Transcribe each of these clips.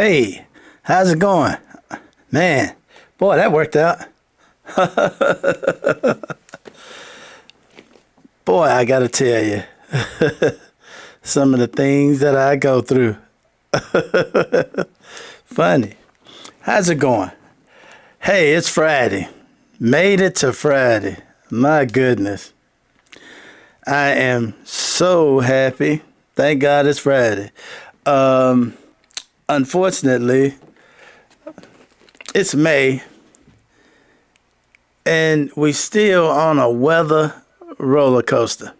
Hey, how's it going? Man, boy, that worked out. Boy, I gotta tell you, some of the things that I go through. Funny. How's it going? Hey, it's Friday. Made it to Friday. My goodness. I am so happy. Thank God it's Friday. Unfortunately, it's May, and we still on a weather roller coaster.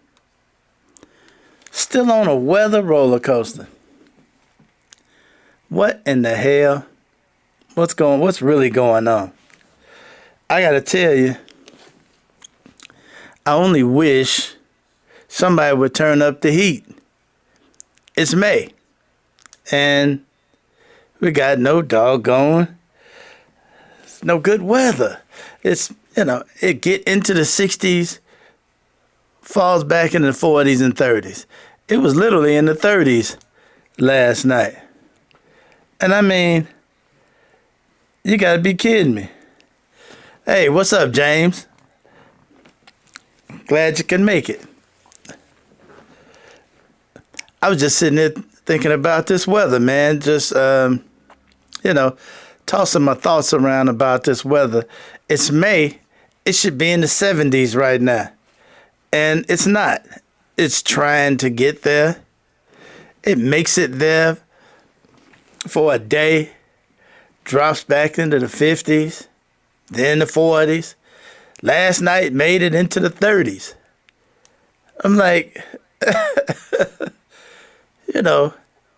Still on a weather roller coaster. What in the hell? What's really going on? I gotta tell you, I only wish somebody would turn up the heat. It's May, and we got no doggone, it's no good weather. It's, it get into the 60s, falls back in the 40s and 30s. It was literally in the 30s last night. And I mean, you gotta be kidding me. Hey, what's up, James? Glad you can make it. I was just sitting there thinking about this weather, man. Just, tossing my thoughts around about this weather. It's May. It should be in the 70s right now. And it's not. It's trying to get there. It makes it there for a day, drops back into the 50s, then the 40s. Last night made it into the 30s. I'm like,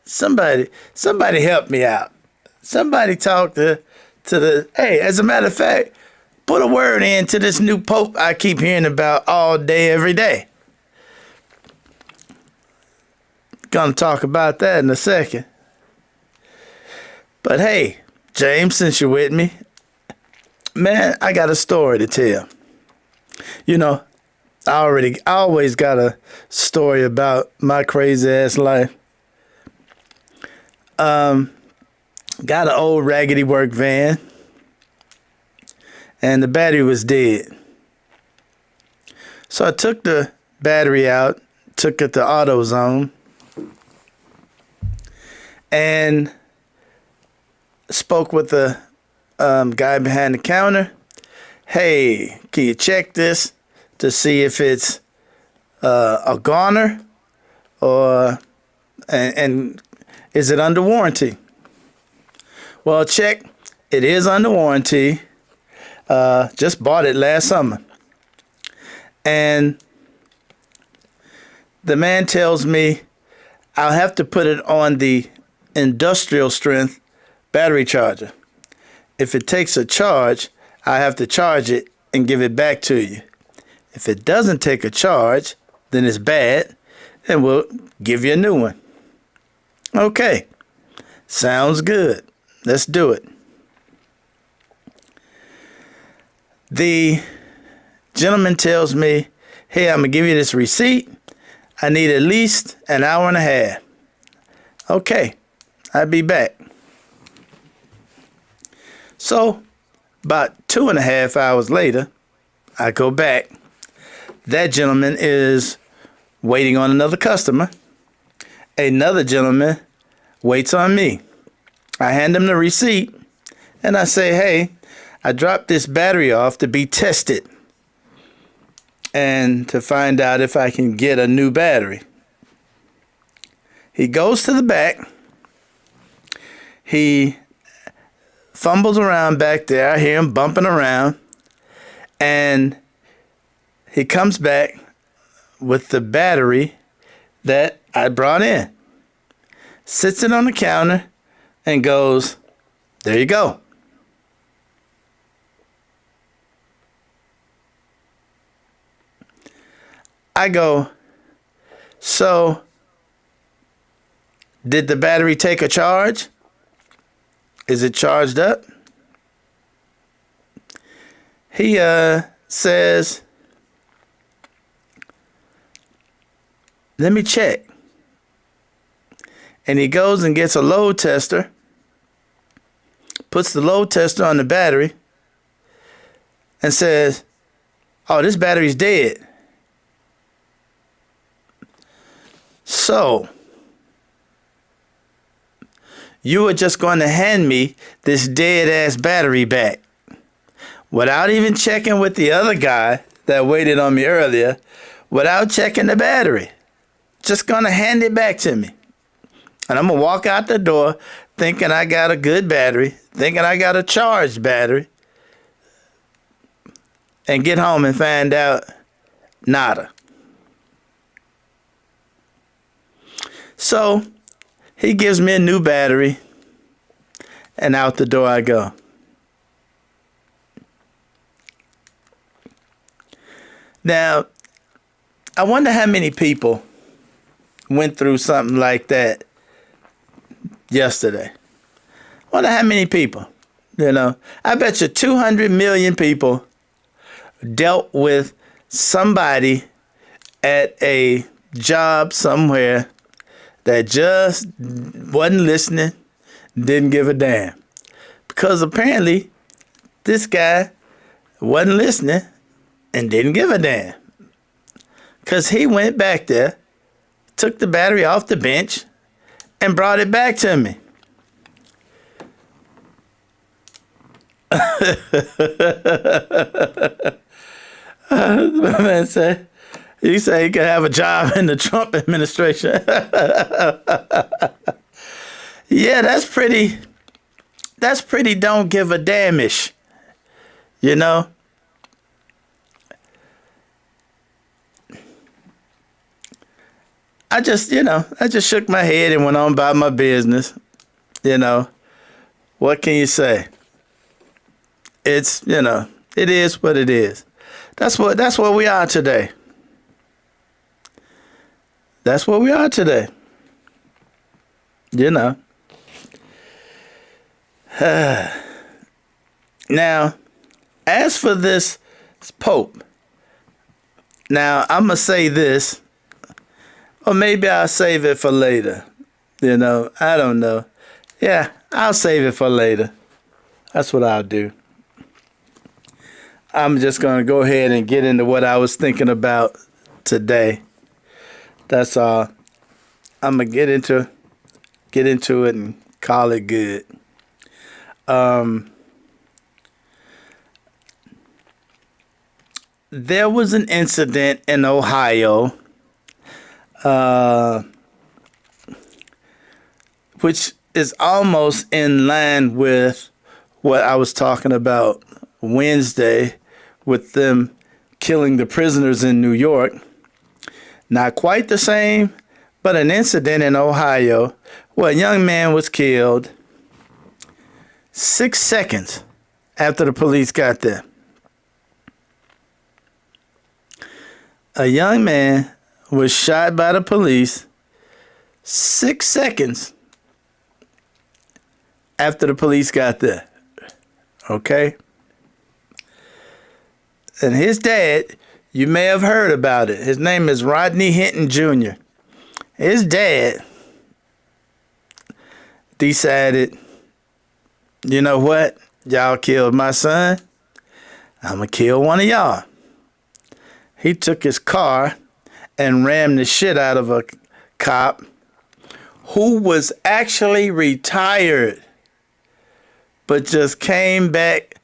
somebody help me out. Somebody talk to the, hey, as a matter of fact, put a word in to this new pope I keep hearing about all day, every day. Gonna talk about that in a second. But hey, James, since you're with me, man, I got a story to tell. I always got a story about my crazy ass life. Got an old raggedy work van, and the battery was dead. So I took the battery out, took it to AutoZone, and spoke with the guy behind the counter. Hey, can you check this to see if it's a goner, or and is it under warranty? Well, check. It is under warranty. Just bought it last summer. And the man tells me I'll have to put it on the industrial strength battery charger. If it takes a charge, I have to charge it and give it back to you. If it doesn't take a charge, then it's bad, and we'll give you a new one. Okay, sounds good. Let's do it. The gentleman tells me, hey, I'm going to give you this receipt. I need at least an hour and a half. Okay, I'll be back. So, about 2.5 hours later, I go back. That gentleman is waiting on another customer. Another gentleman waits on me. I hand him the receipt, and I say, hey, I dropped this battery off to be tested and to find out if I can get a new battery. He goes to the back. He fumbles around back there. I hear him bumping around, and he comes back with the battery that I brought in, sits it on the counter, and goes, there you go. I go, so did the battery take a charge? Is it charged up? He says, let me check. And he goes and gets a load tester puts the load tester on the battery, and says, "Oh, this battery's dead." So, you were just going to hand me this dead-ass battery back without even checking with the other guy that waited on me earlier, without checking the battery. Just going to hand it back to me. And I'm going to walk out the door thinking I got a good battery, thinking I got a charged battery, and get home and find out nada. So he gives me a new battery, and out the door I go. Now, I wonder how many people went through something like that yesterday. I wonder how many people, I bet you 200 million people dealt with somebody at a job somewhere that just wasn't listening, didn't give a damn. Because apparently this guy wasn't listening and didn't give a damn. Because he went back there, took the battery off the bench, and brought it back to me. My man said, he said he could have a job in the Trump administration. Yeah, that's pretty don't give a damnish, I just shook my head and went on about my business. What can you say? It's, it is what it is. That's what we are today. That's what we are today. Now, as for this Pope, now I'm going to say this, or maybe I'll save it for later. I don't know. Yeah, I'll save it for later. That's what I'll do. I'm just going to go ahead and get into what I was thinking about today. That's all. I'm going to get into it and call it good. There was an incident in Ohio, which is almost in line with what I was talking about Wednesday with them killing the prisoners in New York. Not quite the same, but an incident in Ohio where a young man was killed 6 seconds after the police got there. A young man was shot by the police 6 seconds after the police got there. Okay? And his dad, you may have heard about it. His name is Rodney Hinton Jr. His dad decided, you know what? Y'all killed my son. I'm going to kill one of y'all. He took his car and rammed the shit out of a cop who was actually retired, but just came back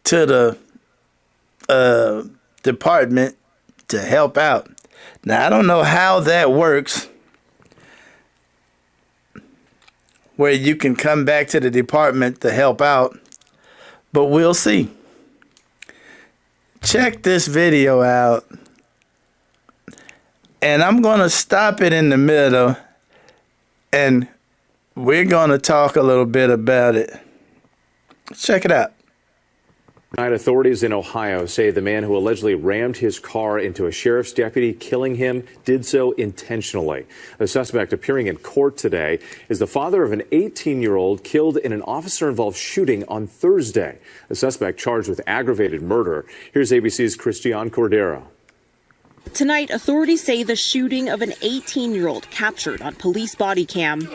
to the department to help out. Now, I don't know how that works, where you can come back to the department to help out, but we'll see. Check this video out, and I'm going to stop it in the middle, and we're going to talk a little bit about it. Check it out. Tonight, authorities in Ohio say the man who allegedly rammed his car into a sheriff's deputy, killing him, did so intentionally. The suspect appearing in court today is the father of an 18-year-old killed in an officer-involved shooting on Thursday. The suspect charged with aggravated murder. Here's ABC's Christiane Cordero. Tonight, authorities say the shooting of an 18-year-old captured on police body cam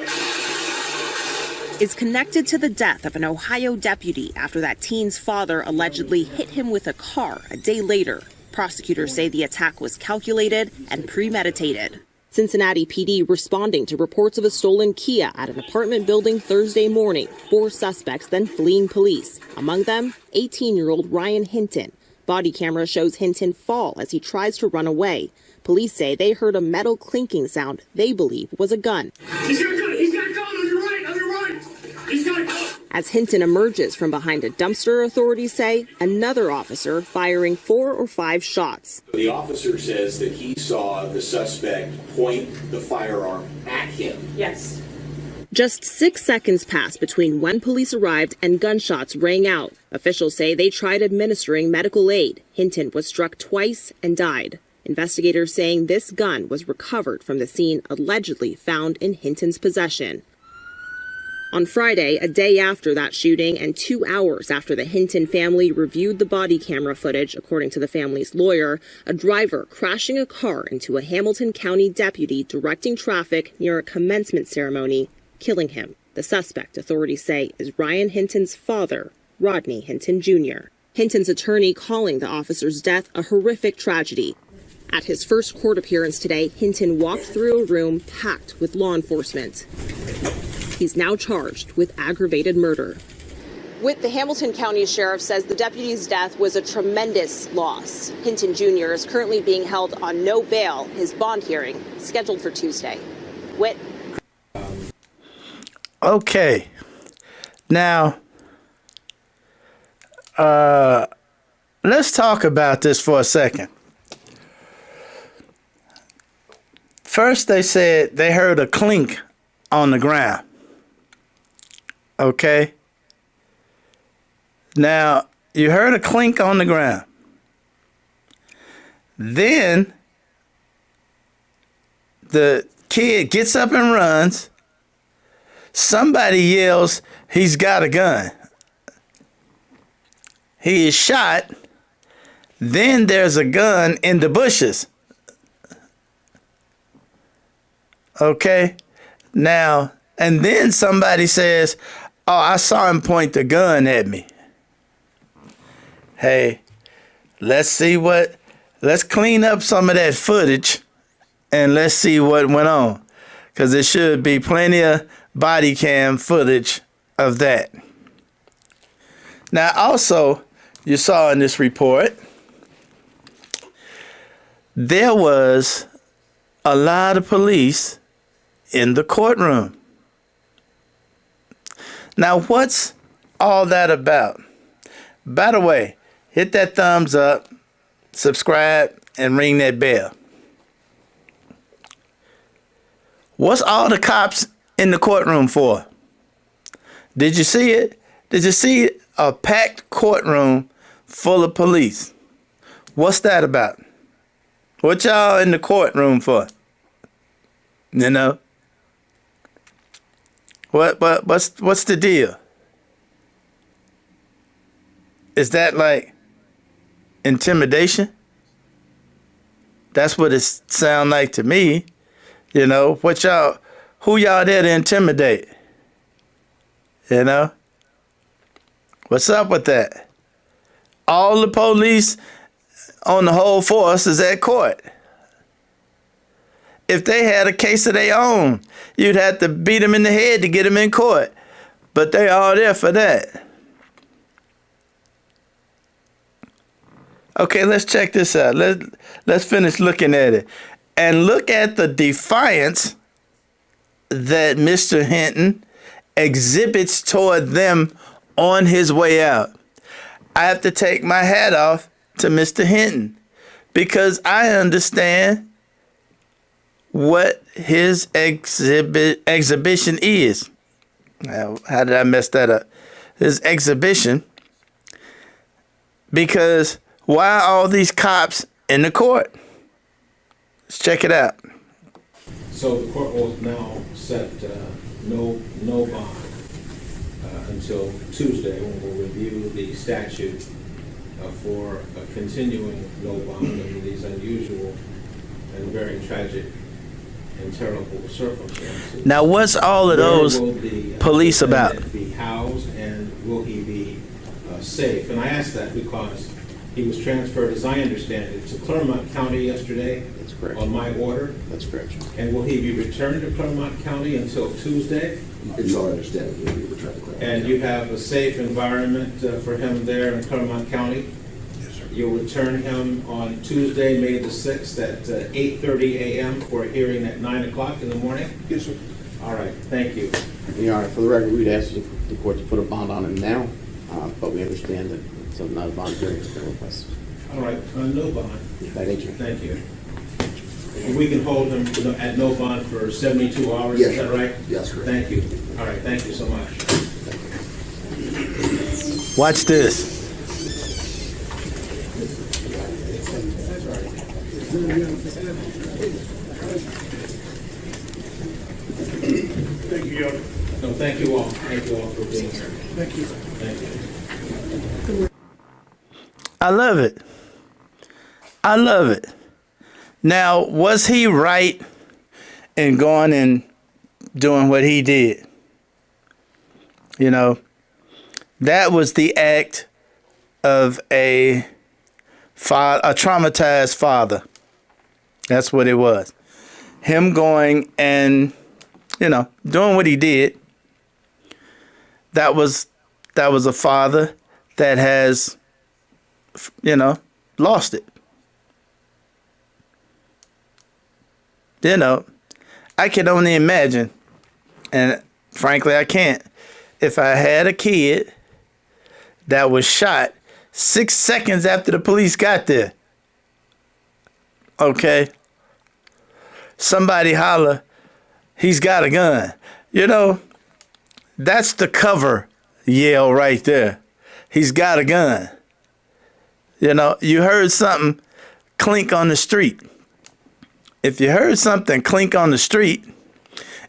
is connected to the death of an Ohio deputy after that teen's father allegedly hit him with a car a day later. Prosecutors say the attack was calculated and premeditated. Cincinnati PD responding to reports of a stolen Kia at an apartment building Thursday morning. 4 suspects then fleeing police. Among them, 18-year-old Ryan Hinton. Body camera shows Hinton fall as he tries to run away. Police say they heard a metal clinking sound they believe was a gun. He's got a gun! He's got a gun! On your right! He's got a gun! As Hinton emerges from behind a dumpster, authorities say another officer firing 4 or 5 shots. The officer says that he saw the suspect point the firearm at him. Yes. Just 6 seconds passed between when police arrived and gunshots rang out. Officials say they tried administering medical aid. Hinton was struck twice and died. Investigators saying this gun was recovered from the scene allegedly found in Hinton's possession. On Friday, a day after that shooting and 2 hours after the Hinton family reviewed the body camera footage, according to the family's lawyer, a driver crashing a car into a Hamilton County deputy directing traffic near a commencement ceremony, killing him. The suspect, authorities say, is Ryan Hinton's father, Rodney Hinton Jr. Hinton's attorney calling the officer's death a horrific tragedy. At his first court appearance today, Hinton walked through a room packed with law enforcement. He's now charged with aggravated murder. The Hamilton County Sheriff says the deputy's death was a tremendous loss. Hinton Jr. is currently being held on no bail. His bond hearing scheduled for Tuesday. Whit. Okay. Now, let's talk about this for a second. First, they said they heard a clink on the ground. Okay? Now, you heard a clink on the ground. Then, the kid gets up and runs. Somebody yells, he's got a gun. He is shot. Then there's a gun in the bushes. Okay? Now, and then somebody says, oh, I saw him point the gun at me. Hey, let's clean up some of that footage and let's see what went on. Because there should be plenty of body cam footage of that. Now, also, you saw in this report, there was a lot of police in the courtroom. Now, what's all that about? By the way, hit that thumbs up, subscribe, and ring that bell. What's all the cops in the courtroom for? Did you see it? Did you see a packed courtroom full of police? What's that about? What y'all in the courtroom for? You know? What's the deal? Is that like intimidation? That's what it sounds like to me. You know, who y'all there to intimidate? You know? What's up with that? All the police on the whole force is at court. If they had a case of their own, you'd have to beat them in the head to get them in court. But they all there for that. Okay, let's check this out. Let's finish looking at it. And look at the defiance that Mr. Hinton exhibits toward them on his way out. I have to take my hat off to Mr. Hinton because I understand what his exhibition is. Now, how did I mess that up? His exhibition. Because why all these cops in the court? Let's check it out. So the court will now set no bond until Tuesday, when we'll review the statute for a continuing no bond under these unusual and very tragic in terrible circumstances. Now, what's all of those Where will the police about? defendant be housed, and will he be safe? And I ask that because he was transferred, as I understand it, to Clermont County yesterday. That's correct. On my order. That's correct. And will he be returned to Clermont County until Tuesday? It's all understanding that we were trying to clarify. And you have a safe environment for him there in Clermont County? Yes, sir. You'll return him on Tuesday, May the 6th at 8:30 a.m. for a hearing at 9 o'clock in the morning? Yes, sir. All right, thank you. Your Honor, for the record, we'd ask the court to put a bond on him now, but we understand that it's not a bond hearing has been requested. All right, no bond. That nature. Thank you. We can hold him at no bond for 72 hours, Yes, is that sir. right? Yes, correct. Thank you. All right, thank you so much. Watch this. Thank you, Your Honor. No, thank you all. Thank you all for being here. Thank you. Thank you. I love it. I love it. Now, was he right in going and doing what he did? You know, that was the act of a traumatized father. That's what it was. Him going and, doing what he did. That was a father that has, lost it. I can only imagine, and frankly, I can't. If I had a kid that was shot 6 seconds after the police got there, okay, somebody holler, he's got a gun. That's the cover yell right there. He's got a gun. You heard something clink on the street. If you heard something clink on the street,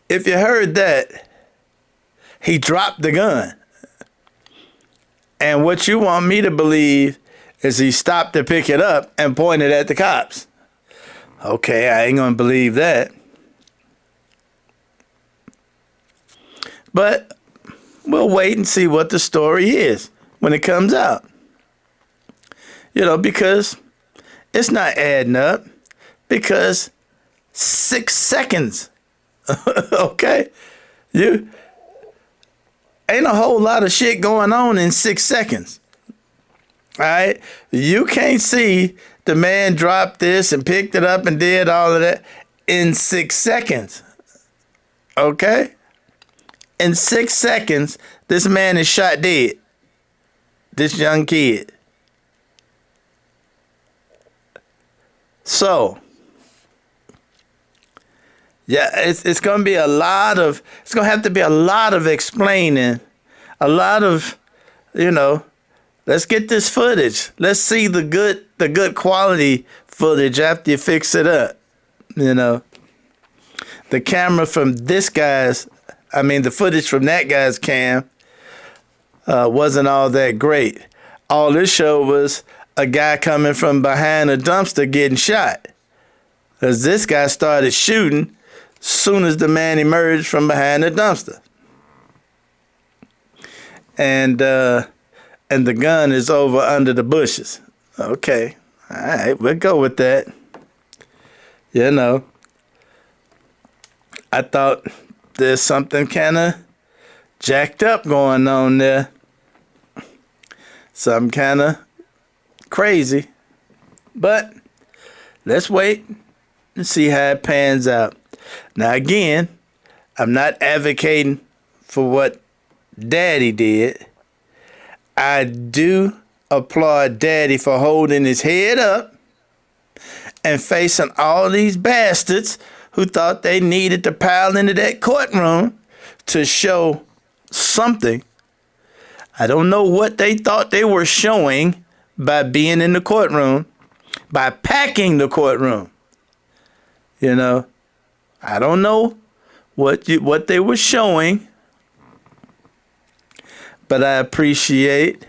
if you heard that, he dropped the gun. And what you want me to believe is he stopped to pick it up and pointed at the cops. Okay, I ain't gonna believe that. But we'll wait and see what the story is when it comes out. Because it's not adding up. Because 6 seconds, okay? You ain't a whole lot of shit going on in 6 seconds. All right? You can't see the man dropped this and picked it up and did all of that in 6 seconds. Okay? In 6 seconds, this man is shot dead. This young kid. So, yeah, it's going to be it's going to have to be a lot of explaining, a lot of, let's get this footage. Let's see the good quality footage after you fix it up. The camera from the footage from that guy's cam wasn't all that great. All this showed was a guy coming from behind a dumpster getting shot. Because this guy started shooting soon as the man emerged from behind the dumpster. And the gun is over under the bushes. Okay. All right, we'll go with that. I thought there's something kind of jacked up going on there. Something kind of crazy. But let's wait and see how it pans out. Now, again, I'm not advocating for what Daddy did. I do applaud Daddy for holding his head up and facing all these bastards who thought they needed to pile into that courtroom to show something. I don't know what they thought they were showing by being in the courtroom, by packing the courtroom. I don't know what they were showing, but I appreciate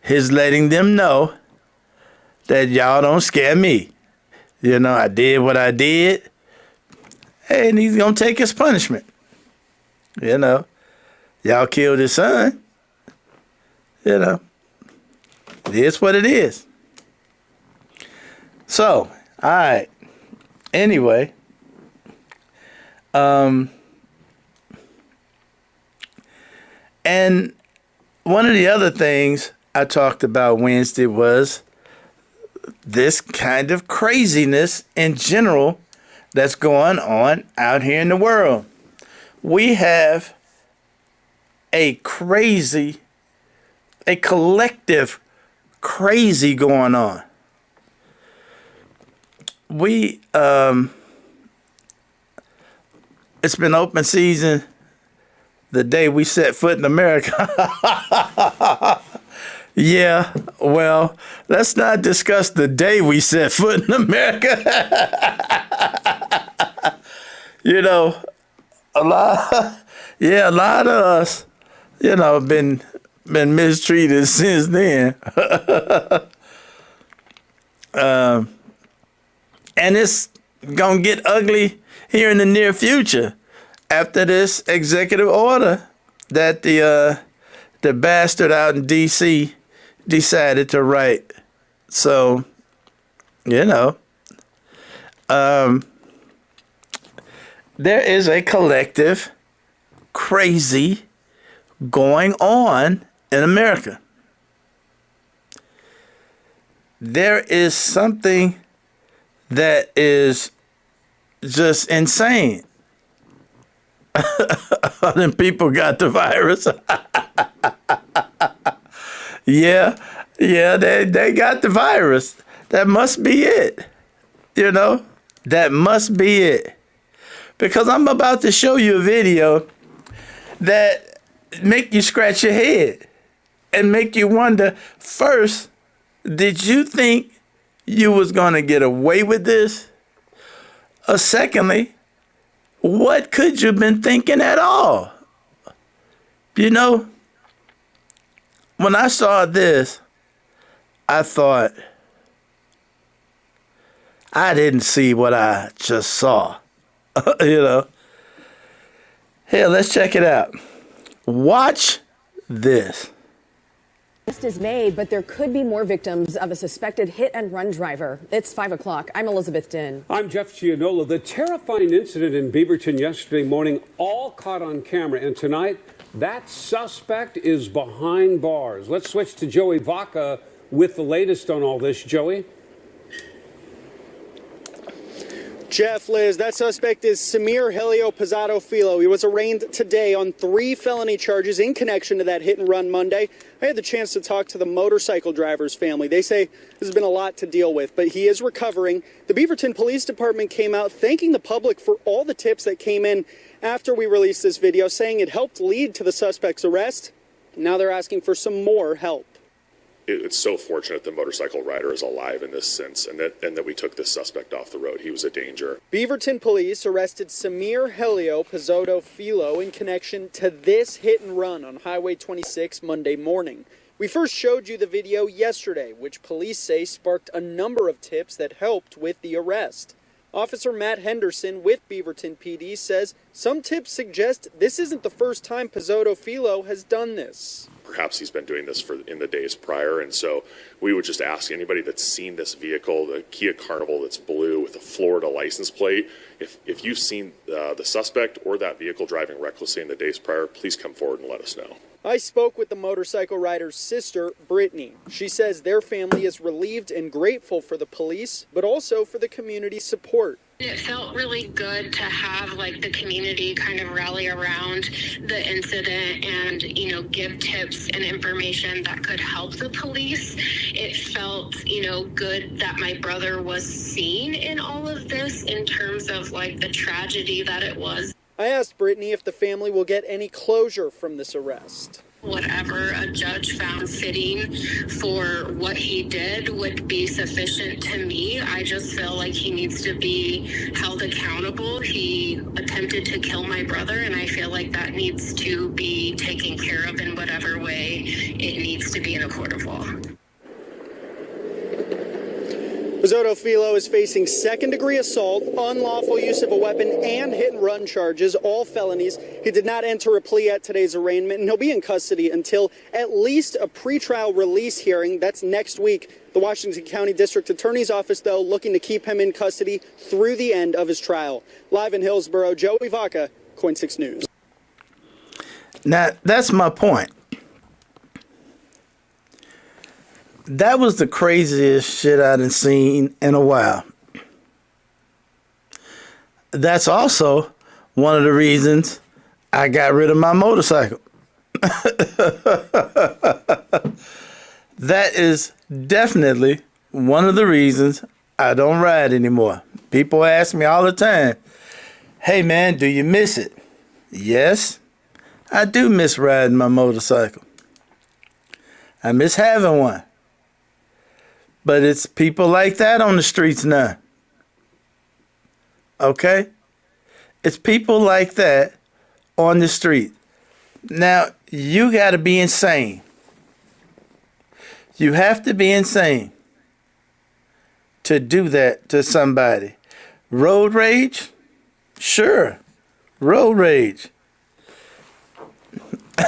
his letting them know that y'all don't scare me. I did what I did, and he's gonna take his punishment. You know, y'all killed his son. You know, it is what it is. So, all right. Anyway, and one of the other things I talked about Wednesday was this kind of craziness in general that's going on out here in the world. We have a collective crazy going on. It's been open season the day we set foot in America. Yeah, well, let's not discuss the day we set foot in America. You know, a lot of us, you know, been mistreated since then. And it's gonna get ugly here in the near future after this executive order that the bastard out in D.C. decided to write. So, you know, there is a collective crazy going on in America. There is something that is just insane. Then people got the virus. Yeah, they got the virus. That must be it. You know, that must be it. Because I'm about to show you a video that make you scratch your head and make you wonder, first, did you think you was gonna get away with this? Or secondly, what could you have been thinking at all? You know, when I saw this, I thought, I didn't see what I just saw. You know. Here, let's check it out. Watch this. Arrest is made, but there could be more victims of a suspected hit-and-run driver. It's 5 o'clock. I'm Elizabeth Din. I'm Jeff Gianola. The terrifying incident in Beaverton yesterday morning, all caught on camera. And tonight, that suspect is behind bars. Let's switch to Joey Vaca with the latest on all this. Joey? Jeff, Liz, that suspect is Samir Helio Pizzato Filo. He was arraigned today on 3 felony charges in connection to that hit and run Monday. I had the chance to talk to the motorcycle driver's family. They say this has been a lot to deal with, but he is recovering. The Beaverton Police Department came out thanking the public for all the tips that came in after we released this video, saying it helped lead to the suspect's arrest. Now they're asking for some more help. It's so fortunate the motorcycle rider is alive in this sense, and that we took this suspect off the road. He was a danger. Beaverton police arrested Samir Helio Pizzato Filo in connection to this hit and run on Highway 26 Monday morning. We first showed you the video yesterday, which police say sparked a number of tips that helped with the arrest. Officer Matt Henderson with Beaverton PD says some tips suggest this isn't the first time Pizzato Filo has done this. Perhaps he's been doing this in the days prior, and so we would just ask anybody that's seen this vehicle, the Kia Carnival that's blue with a Florida license plate, if you've seen the suspect or that vehicle driving recklessly in the days prior, please come forward and let us know. I spoke with the motorcycle rider's sister, Brittany. She says their family is relieved and grateful for the police, but also for the community support. It felt really good to have the community kind of rally around the incident and, give tips and information that could help the police. It felt, good that my brother was seen in all of this in terms of the tragedy that it was. I asked Brittany if the family will get any closure from this arrest. Whatever a judge found fitting for what he did would be sufficient to me. I just feel like he needs to be held accountable. He attempted to kill my brother, and I feel like that needs to be taken care of in whatever way it needs to be in a court of law. Pizzotto Filo is facing second-degree assault, unlawful use of a weapon, and hit-and-run charges, all felonies. He did not enter a plea at today's arraignment, and he'll be in custody until at least a pretrial release hearing. That's next week. The Washington County District Attorney's Office, though, looking to keep him in custody through the end of his trial. Live in Hillsborough, Joey Vaca, KOIN 6 News. Now, that's my point. That was the craziest shit I done seen in a while. That's also one of the reasons I got rid of my motorcycle. That is definitely one of the reasons I don't ride anymore. People ask me all the time, hey man, do you miss it? Yes, I do miss riding my motorcycle. I miss having one. But it's people like that on the streets now. Okay? It's people like that on the street. Now, you got to be insane. You have to be insane to do that to somebody. Road rage? Sure. Road rage.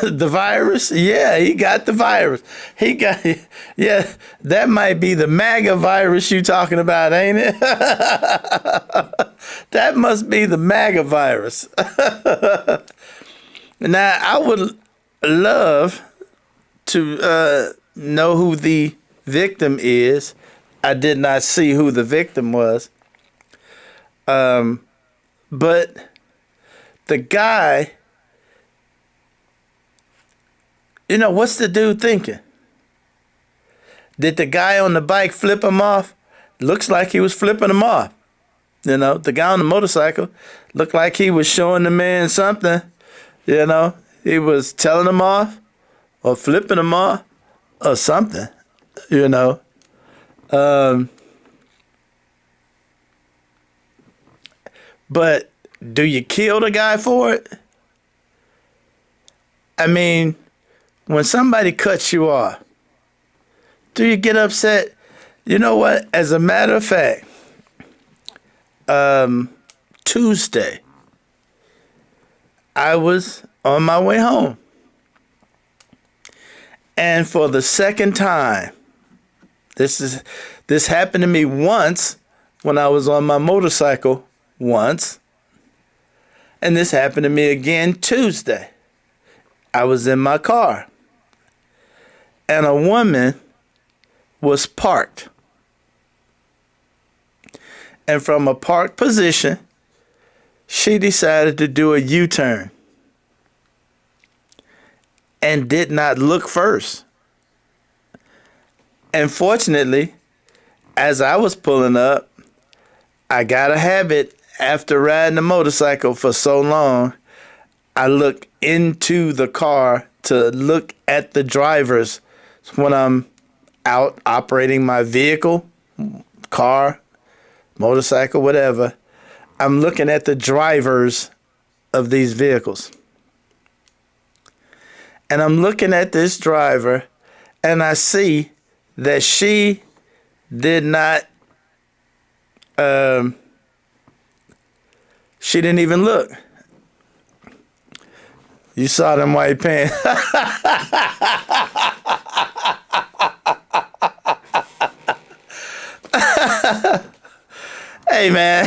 The virus? Yeah, he got the virus. Yeah, that might be the MAGA virus you talking about, ain't it? That must be the MAGA virus. Now, I would love to know who the victim is. I did not see who the victim was. But the guy, you know, what's the dude thinking? Did the guy on the bike flip him off? Looks like he was flipping him off. You know, the guy on the motorcycle looked like he was showing the man something. You know, he was telling him off or flipping him off or something, you know. But do you kill the guy for it? I mean, when somebody cuts you off, do you get upset? You know what? As a matter of fact, Tuesday, I was on my way home. And for the second time, this happened to me once when I was on my motorcycle once. And this happened to me again Tuesday. I was in my car. And a woman was parked. And from a parked position, she decided to do a U-turn and did not look first. And fortunately, as I was pulling up, I got a habit after riding a motorcycle for so long, I look into the car to look at the drivers when I'm out operating my vehicle, car, motorcycle, whatever. I'm looking at the drivers of these vehicles. And I'm looking at this driver and I see that she did not, she didn't even look. You saw them white pants. Hey, man.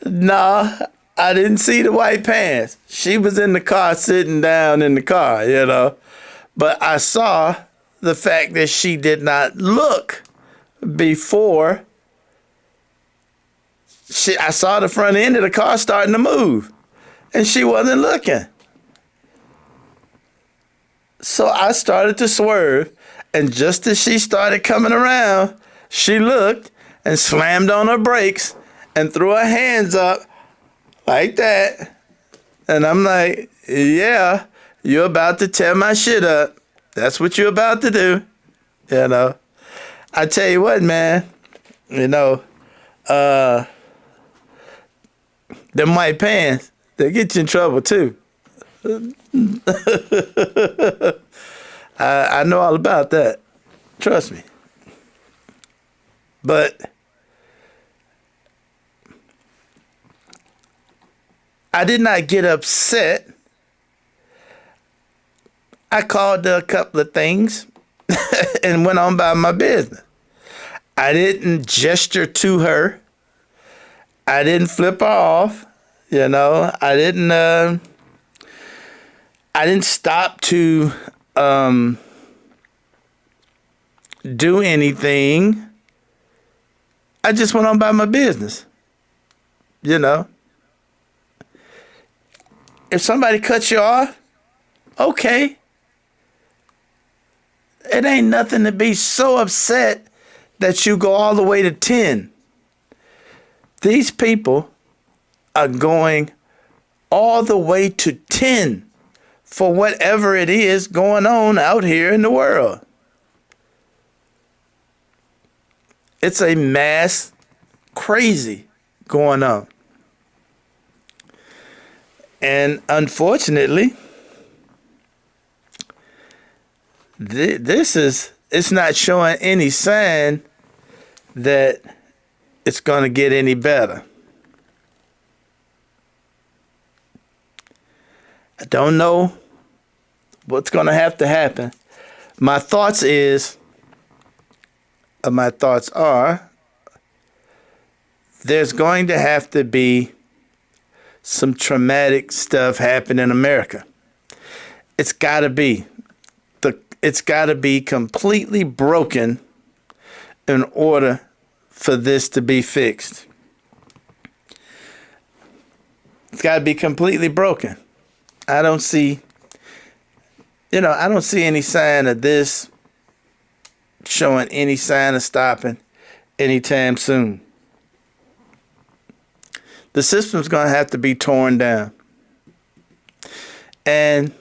No, I didn't see the white pants. She was in the car, sitting down in the car, you know. But I saw the fact that she did not look before I saw the front end of the car starting to move. And she wasn't looking. So I started to swerve. And just as she started coming around, she looked and slammed on her brakes and threw her hands up like that. And I'm like, yeah, you're about to tear my shit up. That's what you're about to do. You know, I tell you what, man, you know, them white pants, they get you in trouble too. I know all about that. Trust me. But I did not get upset. I called her a couple of things and went on by my business. I didn't gesture to her. I didn't flip her off. You know, I didn't stop to do anything. I just went on by my business. You know, if somebody cuts you off, okay. It ain't nothing to be so upset that you go all the way to 10. These people are going all the way to 10 for whatever it is going on out here in the world. It's a mass crazy going on. And unfortunately, it's not showing any sign that it's going to get any better. I don't know what's going to have to happen. My thoughts are there's going to have to be some traumatic stuff happen in America. It's got to be. It's got to be completely broken in order for this to be fixed. It's got to be completely broken. I don't see any sign of this showing any sign of stopping anytime soon. The system's going to have to be torn down. And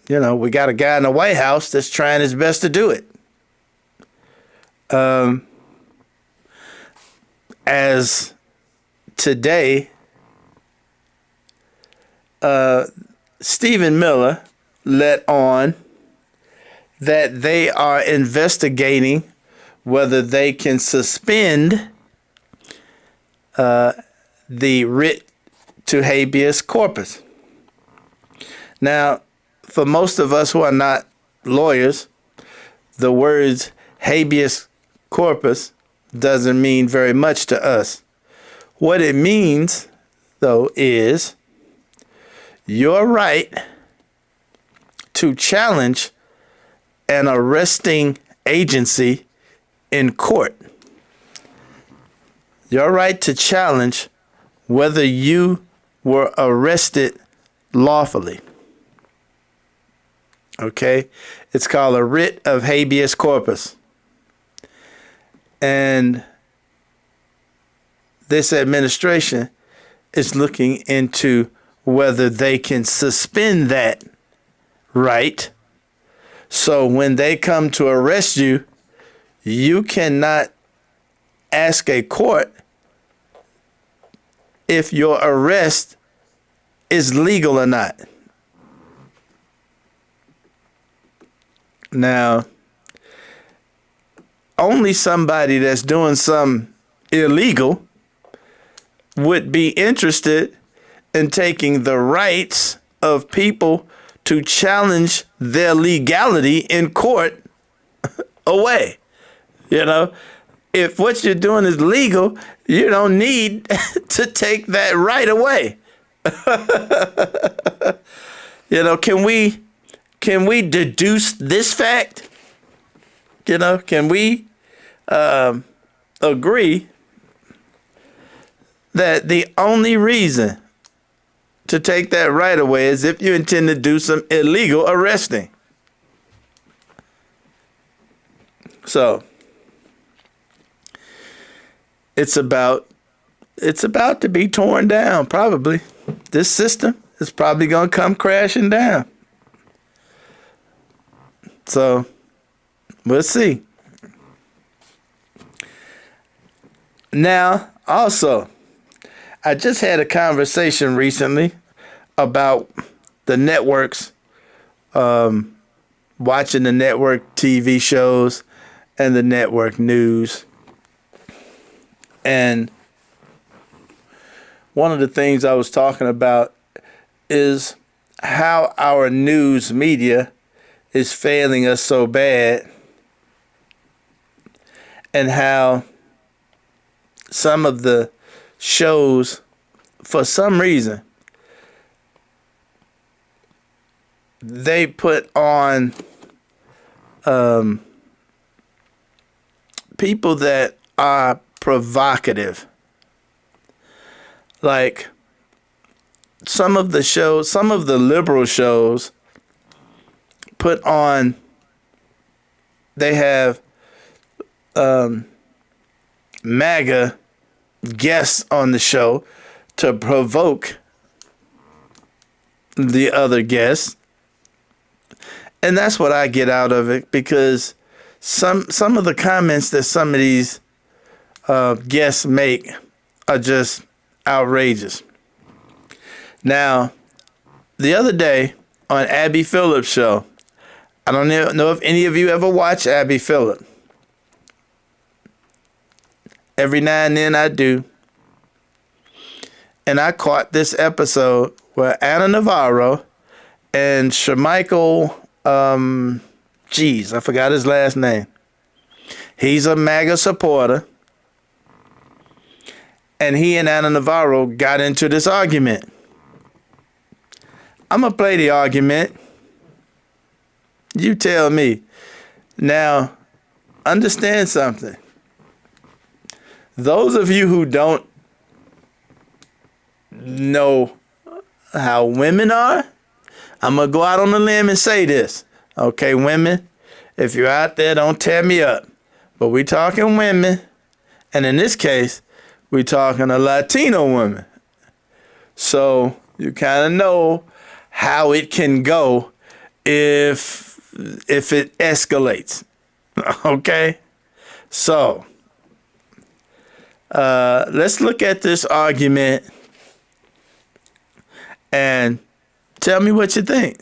we got a guy in the White House that's trying his best to do it. As today, Stephen Miller let on that they are investigating whether they can suspend the writ to habeas corpus. Now, for most of us who are not lawyers, the words habeas corpus doesn't mean very much to us. What it means, though, is your right to challenge an arresting agency in court. Your right to challenge whether you were arrested lawfully. Okay? It's called a writ of habeas corpus. And this administration is looking into whether they can suspend that right. So when they come to arrest you, you cannot ask a court if your arrest is legal or not. Now, only somebody that's doing something illegal would be interested in taking the rights of people to challenge their legality in court away. If what you're doing is legal, you don't need to take that right away. Can we deduce this fact? Can we agree that the only reason to take that right away is if you intend to do some illegal arresting? So it's about to be torn down, probably. This system is probably going to come crashing down. So we'll see. Now, also, I just had a conversation recently about the networks, watching the network TV shows and the network news. And one of the things I was talking about is how our news media is failing us so bad, and how some of the shows, for some reason, they put on people that are provocative. Like some of the shows, some of the liberal shows put on, they have MAGA guests on the show to provoke the other guests. And that's what I get out of it, because some of the comments that some of these guests make are just outrageous. Now, the other day on Abby Phillips' show, I don't know if any of you ever watch Abby Phillip. Every now and then I do. And I caught this episode where Ana Navarro and Shermichael, I forgot his last name. He's a MAGA supporter. And he and Ana Navarro got into this argument. I'm going to play the argument. You tell me. Now, understand something. Those of you who don't know how women are, I'm going to go out on a limb and say this. Okay, women, if you're out there, don't tear me up. But we talking women, and in this case, we talking a Latino woman. So you kind of know how it can go if it escalates. Okay? So let's look at this argument and tell me what you think.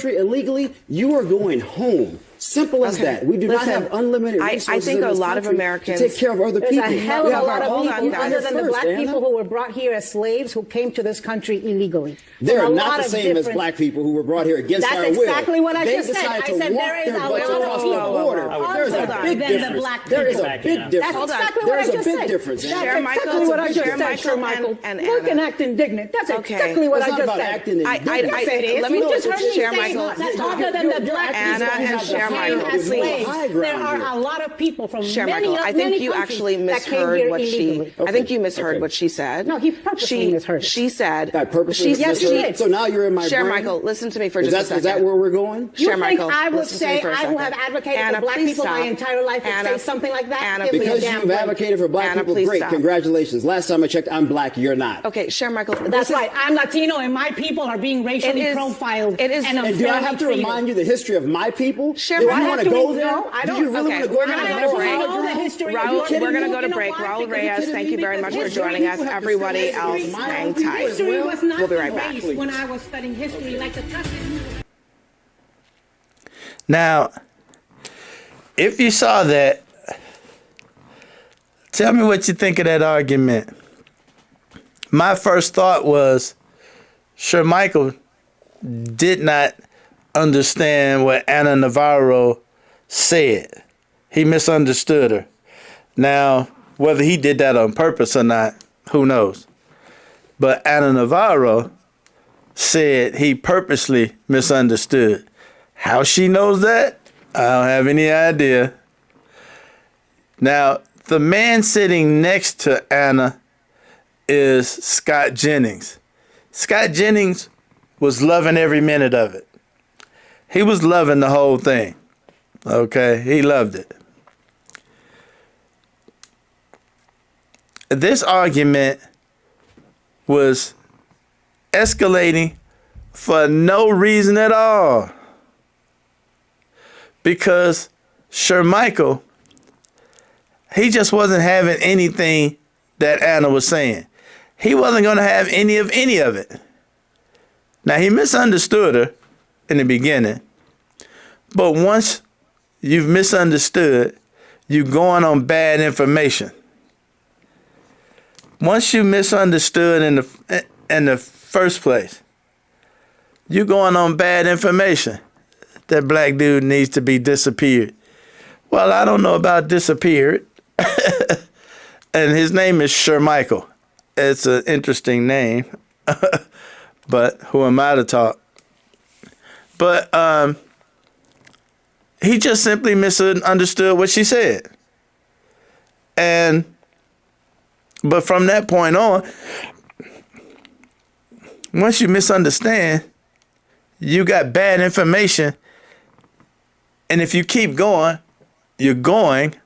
Illegally, you are going home. Simple as that. We do not have unlimited resources. I think in a this lot of country Americans to take care of other people. There's a hell of a lot of people other than the black people who were brought here as slaves who came to this country illegally. They're not the same as black people who were brought here against our will. That's exactly what I just said. They I decided said to there is walk a their butts lot across of the people border. There's a big difference. There is a big difference. That's exactly what I just said. That's exactly what I just said, Sir Michael. Look and act indignant. That's exactly what I just said. Let me just share Michael. That's other than the black Anna and share Michael. There are a lot of people from Share many, Michael, I think many you countries actually that came misheard here what illegally. she. I think you misheard what she said. No, he purposely misheard it. She said. I purposely misheard it. So now you're in my Share brain? Michael, listen to me for just a second. Is that where we're going? Share Michael. I would listen to me say for a I will second. have advocated Anna, for black please people stop. my entire life and say something like that? Anna, Give me a because damn you've break. advocated for black Anna, people, please great. stop. Congratulations. Last time I checked, I'm black. You're not. Okay, Share Michael. That's right. I'm Latino and my people are being racially profiled. It is. And And do I have to remind you the history of my people? Share Do Michael. you want to go there? No, I Do you don't. really Okay, want to go we're there? gonna and go to know break. how the history of Raul, your we're going to go to people. break. You know Raul why? Reyes, thank you very much for joining us. Everybody else, hang tight. History was not We'll be right back. erased when I was studying history like the Now, if you saw that, tell me what you think of that argument. My first thought was, Sir Michael did not understand what Ana Navarro said. He misunderstood her. Now, whether he did that on purpose or not, who knows? But Ana Navarro said he purposely misunderstood. How she knows that, I don't have any idea. Now, the man sitting next to Anna is Scott Jennings. Scott Jennings was loving every minute of it. He was loving the whole thing. Okay, he loved it. This argument was escalating for no reason at all. Because Sir Michael, he just wasn't having anything that Anna was saying. He wasn't going to have any of it. Now, he misunderstood her in the beginning. But once you've misunderstood, you're going on bad information. Once you misunderstood in the first place, you're going on bad information. That black dude needs to be disappeared. Well, I don't know about disappeared. And his name is Shermichael. It's an interesting name. But who am I to talk? But he just simply misunderstood what she said. But from that point on, once you misunderstand, you got bad information. And if you keep going, you're going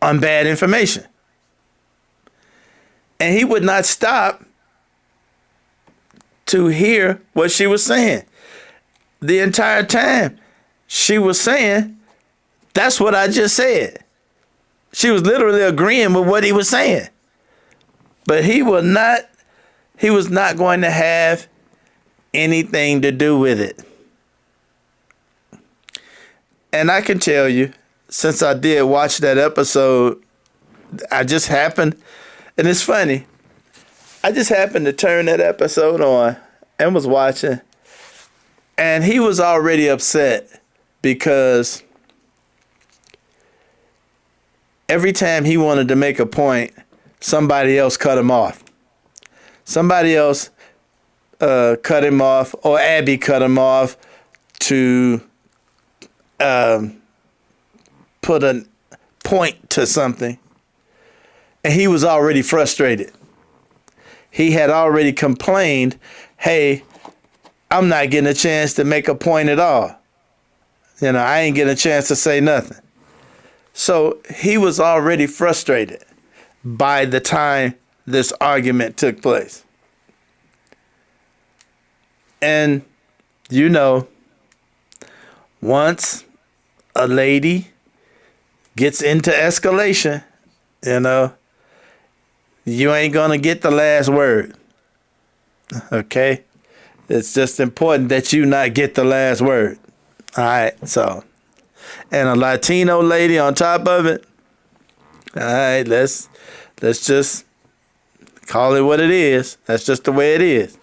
on bad information. And he would not stop to hear what she was saying. The entire time she was saying, that's what I just said. She was literally agreeing with what he was saying. But he was not going to have anything to do with it. And I can tell you, since I did watch that episode, I just happened, and it's funny, I just happened to turn that episode on and was watching, and he was already upset because every time he wanted to make a point, somebody else cut him off. Somebody else cut him off, or Abby cut him off to put a point to something. And he was already frustrated. He had already complained, hey, I'm not getting a chance to make a point at all. You know, I ain't getting a chance to say nothing. So he was already frustrated by the time this argument took place. And, you know, once a lady gets into escalation, you know, you ain't gonna get the last word. Okay? It's just important that you not get the last word. All right, so. And a Latino lady on top of it. All right, let's just call it what it is. That's just the way it is.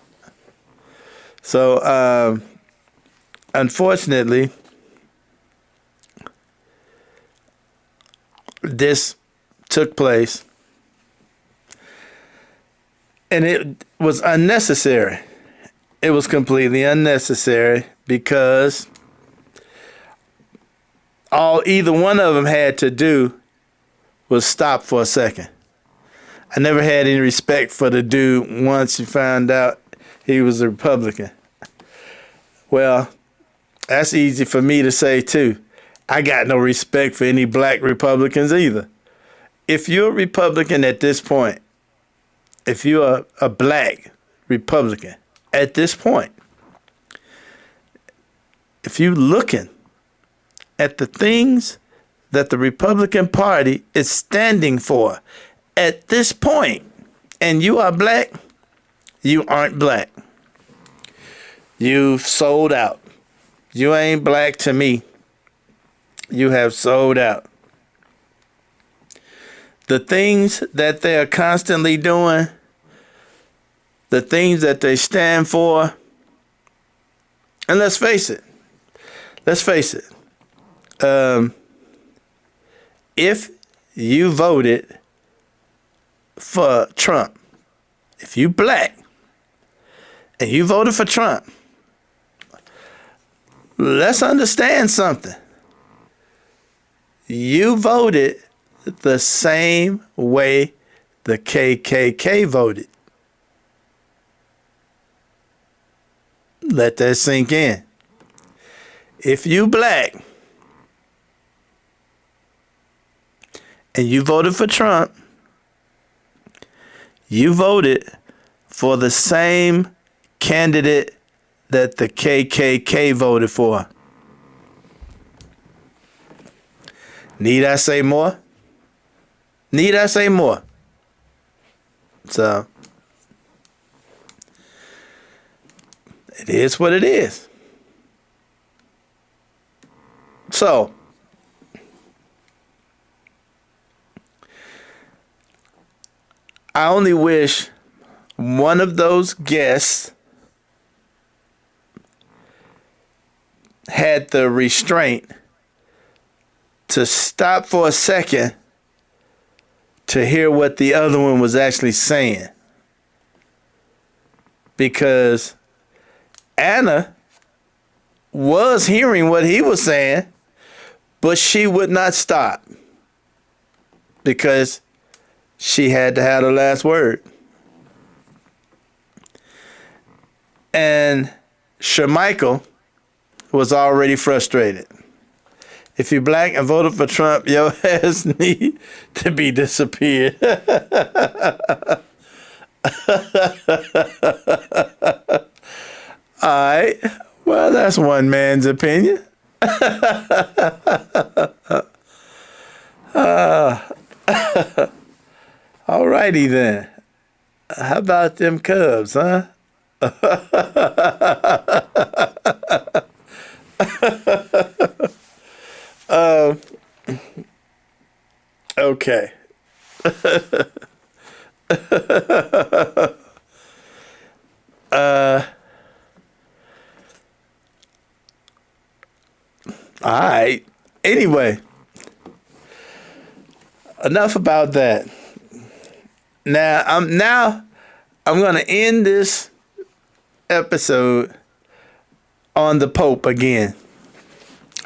So, unfortunately, this took place, and it was unnecessary. It was completely unnecessary because all either one of them had to do was stop for a second. I never had any respect for the dude once you found out he was a Republican. Well, that's easy for me to say too. I got no respect for any black Republicans either. If you're a Republican at this point, if you're a black Republican at this point, if you're looking at the things that the Republican Party is standing for at this point, and you are black, you aren't black. You've sold out. You ain't black to me. You have sold out. The things that they are constantly doing, the things that they stand for, and let's face it, if you voted for Trump, if you black and you voted for Trump, let's understand something. You voted the same way the KKK voted. Let that sink in. If you black and you voted for Trump, you voted for the same candidate that the KKK voted for. Need I say more? Need I say more? So, it is what it is. So, I only wish one of those guests had the restraint to stop for a second to hear what the other one was actually saying. Because Anna was hearing what he was saying, but she would not stop because she had to have the last word. And Shermichael was already frustrated. If you're black and voted for Trump, your ass need to be disappeared. All right. Well, that's one man's opinion. All righty then. How about them Cubs, huh? Okay. All right. Anyway, enough about that. Now I'm going to end this episode on the Pope again.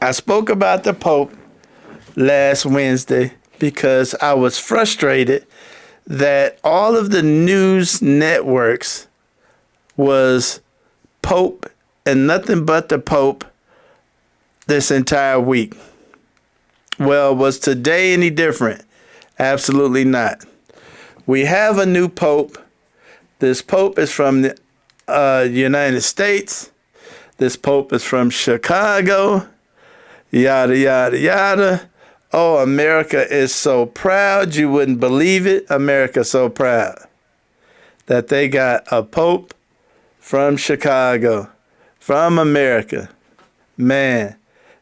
I spoke about the Pope last Wednesday because I was frustrated that all of the news networks was Pope and nothing but the Pope this entire week. Well, was today any different? Absolutely not. We have a new Pope. This Pope is from the United States. This Pope is from Chicago. Yada, yada, yada. Oh, America is so proud. You wouldn't believe it. America's so proud that they got a Pope from Chicago, from America. Man.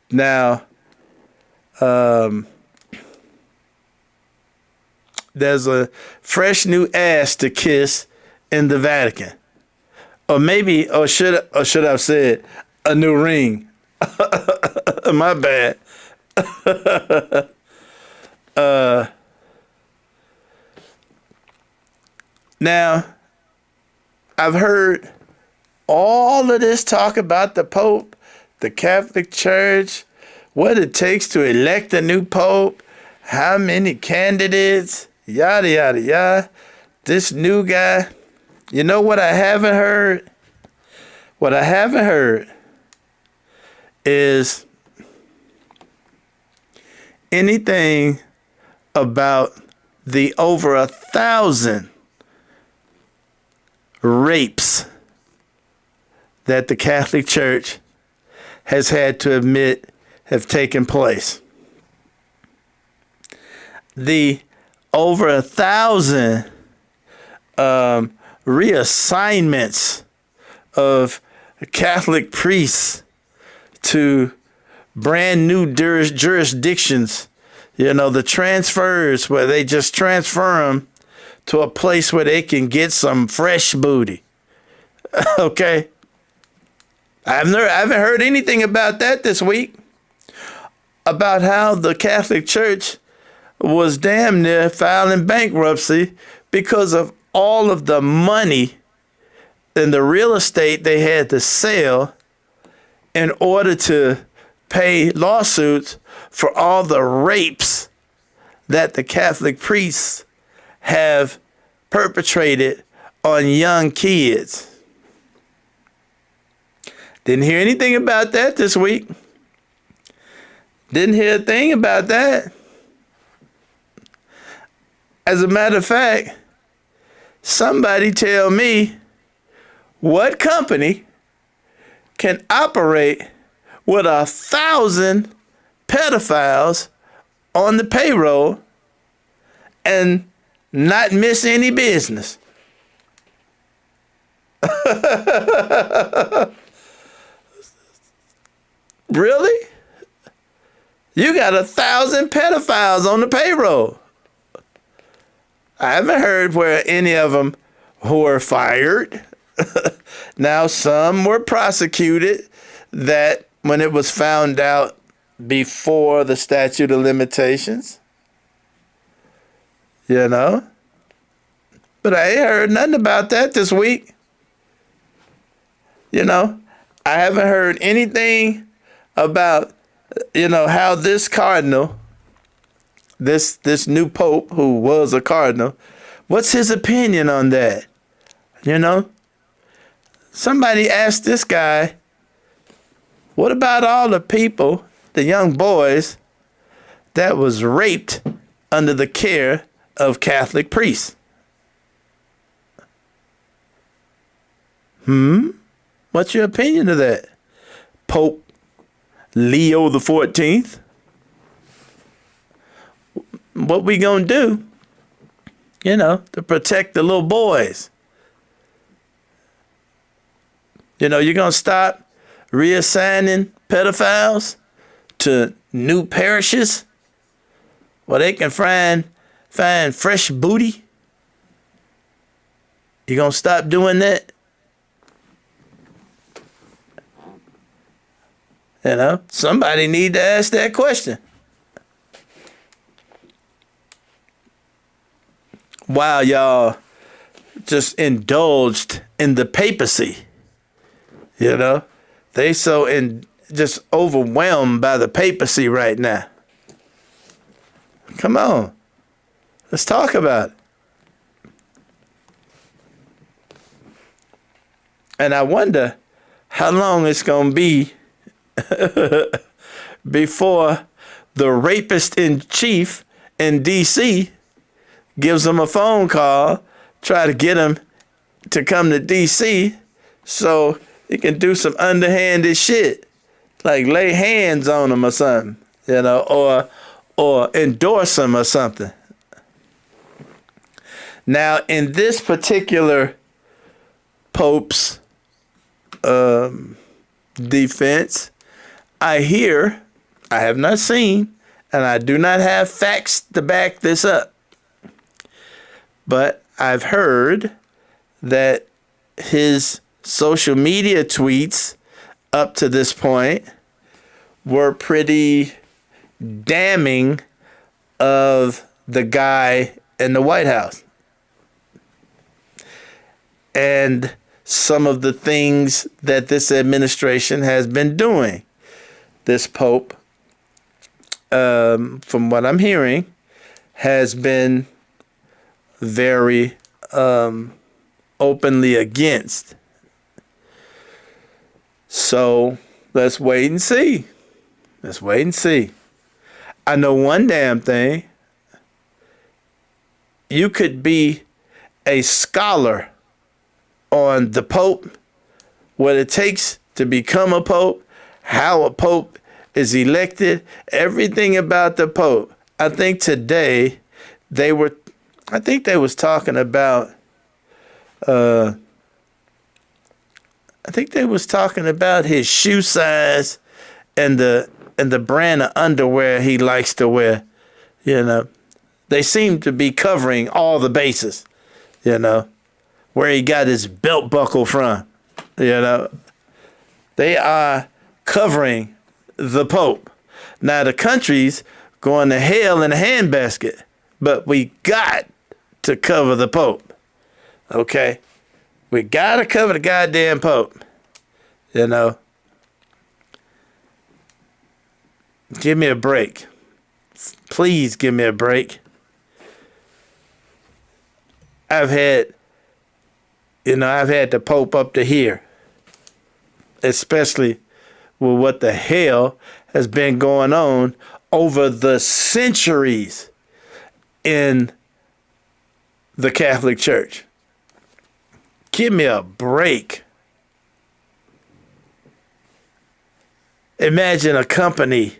Now, there's a fresh new ass to kiss in the Vatican. Or maybe, or should I have said, a new ring. My bad. Now, I've heard all of this talk about the Pope, the Catholic Church, what it takes to elect a new Pope, how many candidates, yada, yada, yada. This new guy. You know what I haven't heard? What I haven't heard is anything about the over 1,000 rapes that the Catholic Church has had to admit have taken place. The over 1,000 reassignments of Catholic priests to brand new jurisdictions, you know, the transfers where they just transfer them to a place where they can get some fresh booty. Okay. I haven't heard anything about that this week, about how the Catholic Church was damn near filing bankruptcy because of all of the money and the real estate they had to sell in order to pay lawsuits for all the rapes that the Catholic priests have perpetrated on young kids. Didn't hear anything about that this week. Didn't hear a thing about that. As a matter of fact, somebody tell me what company can operate with 1,000 pedophiles on the payroll and not miss any business. Really? You got 1,000 pedophiles on the payroll. I haven't heard where any of them were fired. Now, some were prosecuted that when it was found out before the statute of limitations, you know. But I ain't heard nothing about that this week. You know, I haven't heard anything about, you know, how this cardinal, this new pope who was a cardinal, what's his opinion on that? You know, somebody asked this guy, what about all the people, the young boys, that was raped under the care of Catholic priests? What's your opinion of that? Pope Leo the 14th? What we gonna do, you know, to protect the little boys? You know, you're gonna stop reassigning pedophiles to new parishes where they can find fresh booty? You gonna stop doing that? You know, somebody need to ask that question. While y'all just indulged in the papacy, you know, they just overwhelmed by the papacy right now. Come on, let's talk about it. And I wonder how long it's gonna be before the rapist in chief in DC gives them a phone call, try to get him to come to DC so he can do some underhanded shit, like lay hands on him or something, you know, or endorse him or something. Now, in this particular Pope's defense, I have not seen, and I do not have facts to back this up, but I've heard that his social media tweets up to this point were pretty damning of the guy in the White House and some of the things that this administration has been doing. This Pope, from what I'm hearing, has been very openly against. So let's wait and see. Let's wait and see. I know one damn thing. You could be a scholar on the Pope, what it takes to become a Pope, how a Pope is elected, everything about the Pope. I think today they was talking about his shoe size and the brand of underwear he likes to wear. You know, they seem to be covering all the bases, you know, where he got his belt buckle from, you know. They are covering the Pope. Now the country's going to hell in a handbasket, but we got to cover the Pope. Okay? We got to cover the goddamn Pope. You know? Give me a break. Please give me a break. I've had the Pope up to here, especially with what the hell has been going on over the centuries in the Catholic Church. Give me a break. Imagine a company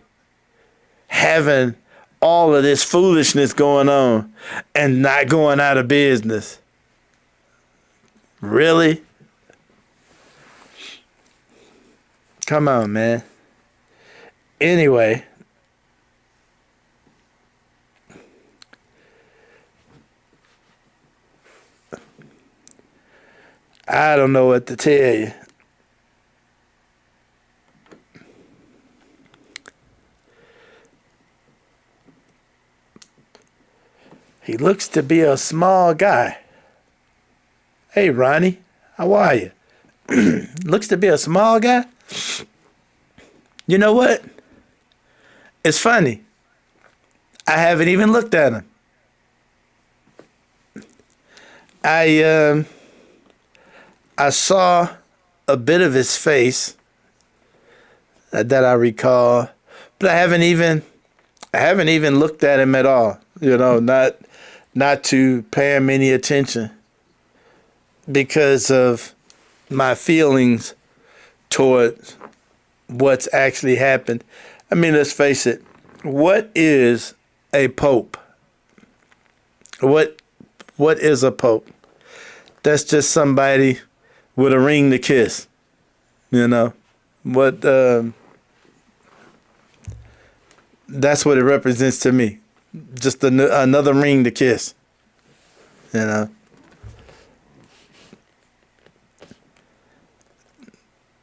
having all of this foolishness going on and not going out of business. Really? Come on, man. Anyway, I don't know what to tell you. He looks to be a small guy. Hey, Ronnie, how are you? Looks to be a small guy. You know what? It's funny. I haven't even looked at him. I saw a bit of his face that I recall, but I haven't even looked at him at all. You know, not to pay him any attention because of my feelings toward what's actually happened. I mean, let's face it. What is a pope? What is a pope? That's just somebody with a ring to kiss. You know, that's what it represents to me. Just another ring to kiss. You know.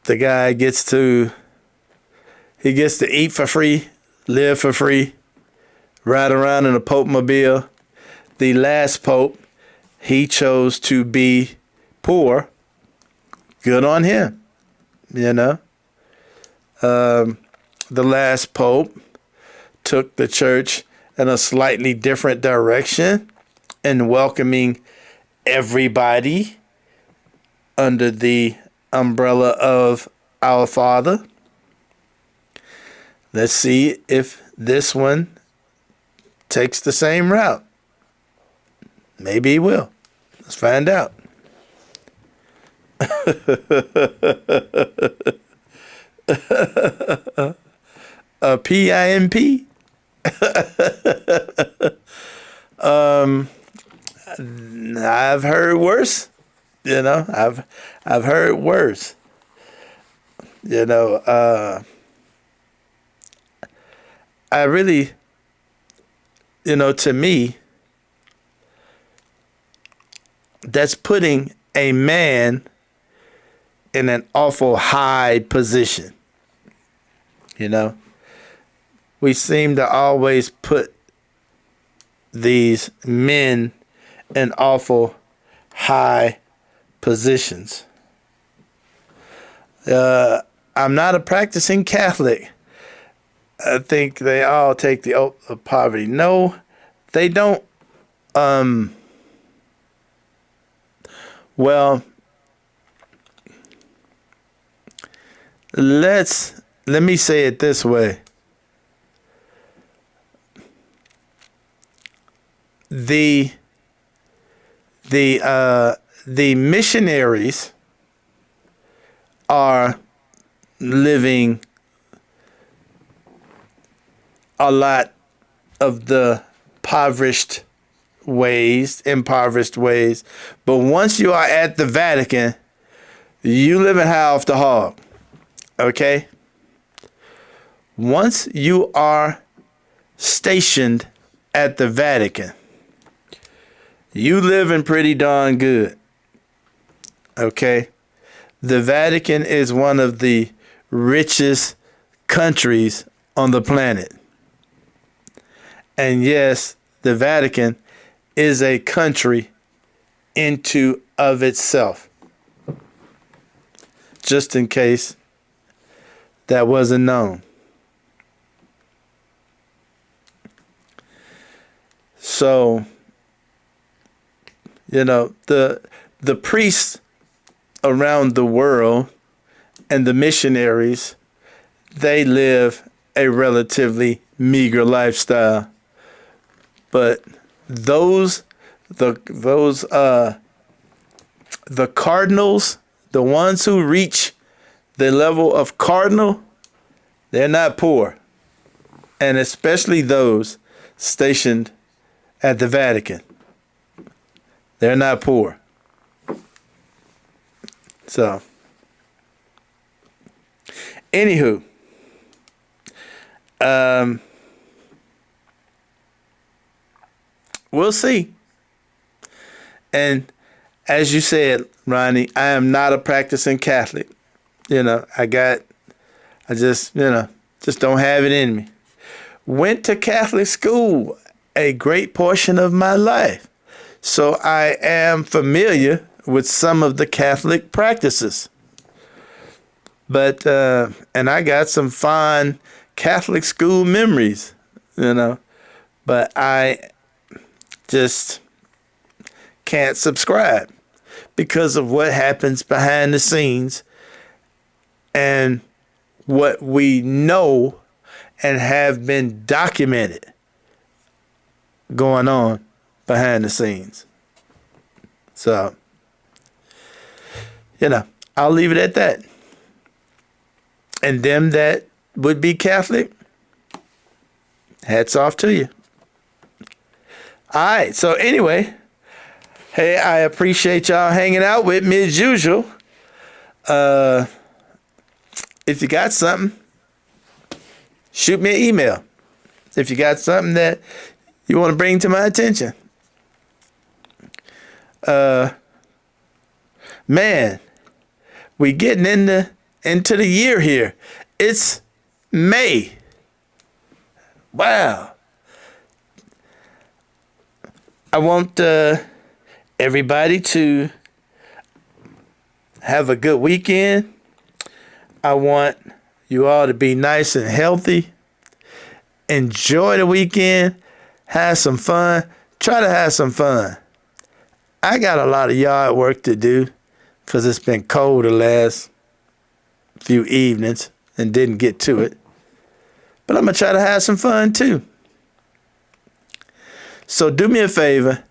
The guy gets to eat for free, live for free, ride around in a Pope-mobile. The last Pope, he chose to be poor. Good on him, you know. The last Pope took the church in a slightly different direction in welcoming everybody under the umbrella of our Father. Let's see if this one takes the same route. Maybe he will. Let's find out. A PIMP? I've heard worse. You know, I've heard worse. You know, I really, you know, to me, that's putting a man in an awful high position. You know, we seem to always put these men in awful high positions. I'm not a practicing Catholic. I think they all take the oath of poverty. No, they don't. Well, let me say it this way. The missionaries are living a lot of the impoverished ways, but once you are at the Vatican, you living high off the hog, okay? Once you are stationed at the Vatican, you living pretty darn good, okay? The Vatican is one of the richest countries on the planet. And yes, the Vatican is a country into of itself. Just in case that wasn't known. So, you know, the priests around the world and the missionaries, they live a relatively meager lifestyle. But the cardinals, the ones who reach the level of cardinal, they're not poor. And especially those stationed at the Vatican. They're not poor. So, anywho, we'll see. And as you said, Ronnie, I am not a practicing Catholic. I just don't have it in me. Went to Catholic school a great portion of my life. So I am familiar with some of the Catholic practices. But, and I got some fond Catholic school memories, but I just can't subscribe because of what happens behind the scenes and what we know and have been documented going on behind the scenes. So, I'll leave it at that. And them that would be Catholic, hats off to you. All right. So anyway, hey, I appreciate y'all hanging out with me as usual. If you got something, shoot me an email. If you got something that you want to bring to my attention. Man, we getting into the year here. It's May. Wow. I want everybody to have a good weekend. I want you all to be nice and healthy. Enjoy the weekend. Have some fun. Try to have some fun. I got a lot of yard work to do because it's been cold the last few evenings and didn't get to it. But I'm going to try to have some fun too. So do me a favor.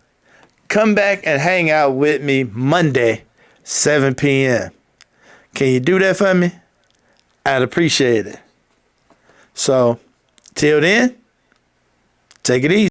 Come back and hang out with me Monday, 7 p.m. Can you do that for me? I'd appreciate it. So, till then, take it easy.